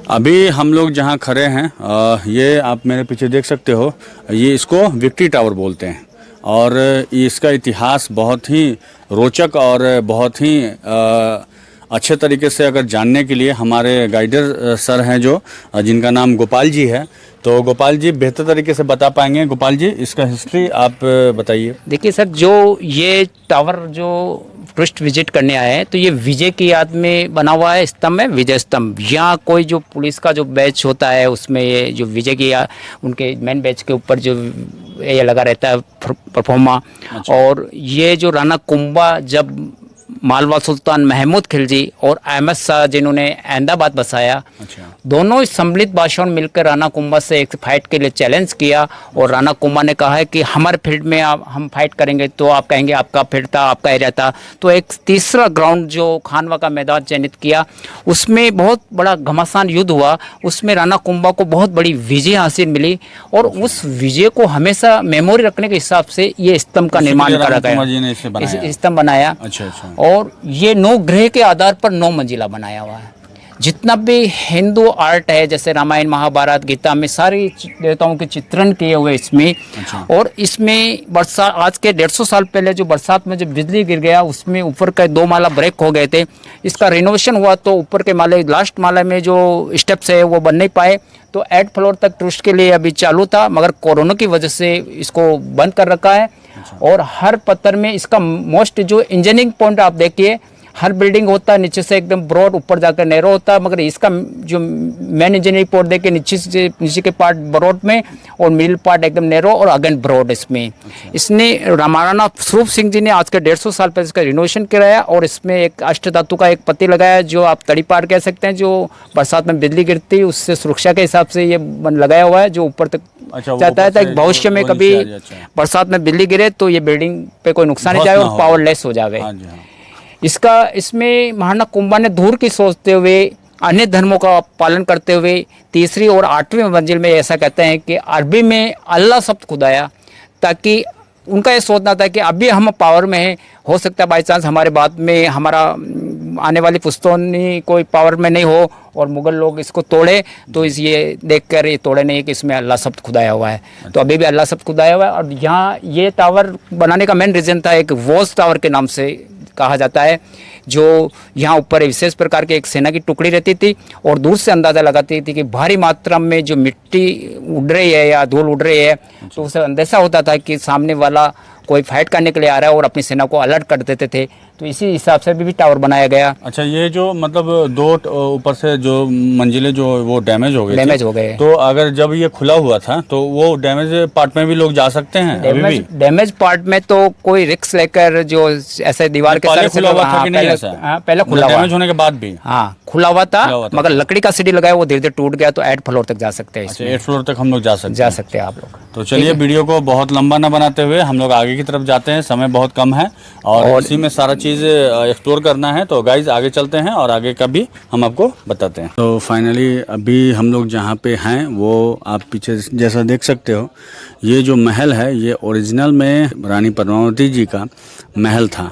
अभी हम लोग जहाँ खड़े हैं ये आप मेरे पीछे देख सकते हो, ये इसको विक्ट्री टावर बोलते हैं और इसका इतिहास बहुत ही रोचक और बहुत ही अच्छे तरीके से अगर जानने के लिए हमारे गाइडर सर हैं जो जिनका नाम गोपाल जी है, तो गोपाल जी बेहतर तरीके से बता पाएंगे। गोपाल जी, इसका हिस्ट्री आप बताइए। देखिए सर, जो ये टावर जो टूरिस्ट विजिट करने आए हैं तो ये विजय की याद में बना हुआ है स्तंभ है, विजय स्तंभ। यहाँ कोई जो पुलिस का जो बैच होता है उसमें ये जो विजय की उनके मेन बैच के ऊपर जो ये लगा रहता है परफॉर्मा। अच्छा। और ये जो राणा कुंभा जब मालवा सुल्तान महमूद खिलजी और अहमद शाह जिन्होंने अहमदाबाद बसाया, अच्छा, दोनों सम्मिलित भाषण मिलकर राणा कुंभा से एक फाइट के लिए चैलेंज किया। और राणा कुंभा ने कहा है कि हमारे फील्ड में हम फाइट करेंगे तो आप कहेंगे आपका फील्ड था, आपका एरिया था। तो एक तीसरा ग्राउंड जो खानवा का मैदान चयनित किया, उसमें बहुत बड़ा घमासान युद्ध हुआ। उसमें राणा कुंभा को बहुत बड़ी विजय हासिल मिली और उस विजय को हमेशा मेमोरी रखने के हिसाब से ये स्तंभ का निर्माण करा गया, स्तंभ बनाया। अच्छा अच्छा। और ये 9 ग्रह के आधार पर 9 मंजिला बनाया हुआ है। जितना भी हिंदू आर्ट है, जैसे रामायण महाभारत गीता में सारी देवताओं के चित्रण किए हुए इसमें। अच्छा। और इसमें बरसात, आज के 150 साल पहले जो बरसात में जब बिजली गिर गया उसमें ऊपर के 2 माला ब्रेक हो गए थे। इसका रिनोवेशन हुआ तो ऊपर के माले, लास्ट माला में जो स्टेप्स है वो बन नहीं पाए, तो 8 फ्लोर तक टूरिस्ट के लिए अभी चालू था, मगर कोरोना की वजह से इसको बंद कर रखा है। और हर पत्थर में इसका मोस्ट जो इंजीनियरिंग पॉइंट आप देखिए, हर बिल्डिंग होता है नीचे से एकदम ब्रॉड, ऊपर जाकर नैरो होता है, मगर इसका जो मेन इंजीनियरिंग पॉइंट देखिए नीचे के पार्ट ब्रॉड में और मिडिल पार्ट एकदम नैरो और अगेन ब्रॉड इसमें। अच्छा। इसने महाराणा स्वरूप सिंह जी ने आज के 150 साल पहले इसका रिनोवेशन कराया और इसमें एक अष्ट धातु का एक पत्ती लगाया जो आप तड़ी पार कह सकते हैं, जो बरसात में बिजली गिरती है उससे सुरक्षा के हिसाब से ये लगाया हुआ है, जो ऊपर तक चाहता है ताकि भविष्य में कभी बरसात में बिजली गिरे तो ये बिल्डिंग पे कोई नुकसान नहीं जाए और पावरलेस हो जाए। इसमें महाराणा कुंभा ने दूर की सोचते हुए, अन्य धर्मों का पालन करते हुए 3री और 8वीं मंजिल में ऐसा कहते हैं कि अरबी में अल्लाह शब्द खुदाया, ताकि उनका ये सोचना था कि अभी हम पावर में हैं, हो सकता है बाई चांस हमारे बाद में हमारा आने वाली पुश्तौनी कोई पावर में नहीं हो और मुगल लोग इसको तोड़े, तो ये देखकर ये तोड़े नहीं कि इसमें अल्लाह शब्द खुदाया हुआ है। तो अभी भी अल्लाह शब्द खुदाया हुआ है। और यहाँ ये टावर बनाने का मेन रीज़न था, एक वॉच टावर के नाम से कहा जाता है, जो यहाँ ऊपर विशेष प्रकार की एक सेना की टुकड़ी रहती थी और दूर से अंदाज़ा लगाती थी कि भारी मात्रा में जो मिट्टी उड़ रही है या धूल उड़ रही है, तो उसे अंदेशा होता था कि सामने वाला कोई फाइट करने के लिए आ रहा है और अपनी सेना को अलर्ट कर देते थे। तो इसी हिसाब से भी टावर बनाया गया। अच्छा, ये जो मतलब 2 ऊपर से जो मंजिलें जो वो डैमेज हो गए, तो अगर जब ये खुला हुआ था तो वो डैमेज पार्ट में भी लोग जा सकते हैं? डैमेज पार्ट में तो कोई रिस्क लेकर जो ऐसे दीवार के साथ खुला हुआ था कि नहीं? पहले खुला हुआ, डैमेज होने के बाद भी खुला हुआ था, मगर लकड़ी का सीढ़ी लगाया वो धीरे धीरे टूट गया, तो 8 फ्लोर तक जा सकते हैं। 8 फ्लोर तक हम लोग जा सकते हैं आप लोग। तो चलिए, वीडियो को बहुत लंबा न बनाते हुए हम लोग आगे की तरफ जाते हैं, समय बहुत कम है और इसी में सारा चीज़ एक्सप्लोर करना है। तो गाइज आगे चलते हैं और आगे का भी हम आपको बताते हैं। तो फाइनली अभी हम लोग जहाँ पे हैं वो आप पीछे जैसा देख सकते हो, ये जो महल है ये ओरिजिनल में रानी पद्मावती जी का महल था।